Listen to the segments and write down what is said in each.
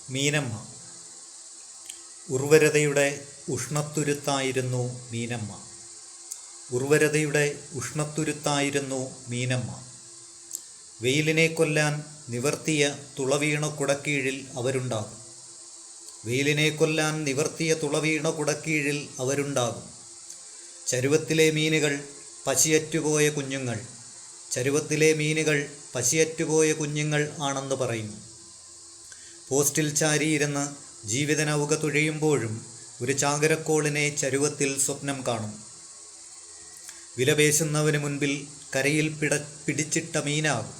മീനമ്മ. ഉർവരതയുടെ ഉഷ്ണത്തുരുത്തായിരുന്നു മീനമ്മ. ഉർവരതയുടെ ഉഷ്ണത്തുരുത്തായിരുന്നു മീനമ്മ. വെയിലിനെ കൊല്ലാൻ നിവർത്തിയ തുളവീണ കുടക്കീഴിൽ അവരുണ്ടാകും. വെയിലിനെ കൊല്ലാൻ നിവർത്തിയ തുളവീണ കുടക്കീഴിൽ അവരുണ്ടാകും. ചരുവത്തിലെ മീനുകൾ പശിയറ്റുപോയ കുഞ്ഞുങ്ങൾ. ചരുവത്തിലെ മീനുകൾ പശിയറ്റുപോയ കുഞ്ഞുങ്ങൾ ആണെന്ന് പറയുന്നു. പോസ്റ്റിൽ ചാരിയിരുന്ന് ജീവിതനൗക തുഴയുമ്പോഴും ഒരു ചാകരക്കോളിനെ ചരുവത്തിൽ സ്വപ്നം കാണും. വിലപേശുന്നവന് മുൻപിൽ കരയിൽ പിടിച്ചിട്ട മീനാകും.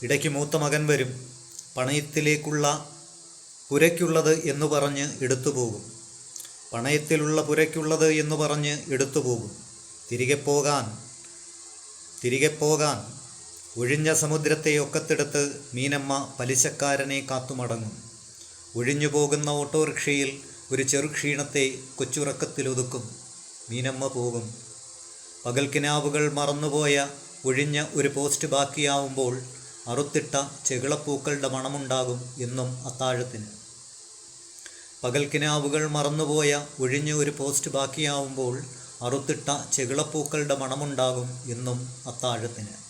ഇടയ്ക്ക് മൂത്ത മകൻ വരും. പണയത്തിലേക്കുള്ള പുരയ്ക്കുള്ളത് എന്ന് പറഞ്ഞ് എടുത്തുപോകും. പണയത്തിലുള്ള പുരയ്ക്കുള്ളത് എന്ന് പറഞ്ഞ് എടുത്തുപോകും. തിരികെ പോകാൻ ഒഴിഞ്ഞ സമുദ്രത്തെ ഒക്കത്തെടുത്ത് മീനമ്മ പലിശക്കാരനെ കാത്തുമടങ്ങും. ഒഴിഞ്ഞു പോകുന്ന ഓട്ടോറിക്ഷയിൽ ഒരു ചെറുക്ഷീണത്തെ കൊച്ചുറക്കത്തിലൊതുക്കും. മീനമ്മ പോകും. പകൽക്കിനാവുകൾ മറന്നുപോയ ഒഴിഞ്ഞ ഒരു പോസ്റ്റ് ബാക്കിയാവുമ്പോൾ അറുത്തിട്ട ചെകിളപ്പൂക്കളുടെ മണമുണ്ടാകും എന്നും അത്താഴത്തിന്. പകൽക്കിനാവുകൾ മറന്നുപോയ ഒഴിഞ്ഞ ഒരു പോസ്റ്റ് ബാക്കിയാവുമ്പോൾ അറുത്തിട്ട ചെകിളപ്പൂക്കളുടെ മണമുണ്ടാകും എന്നും അത്താഴത്തിന്.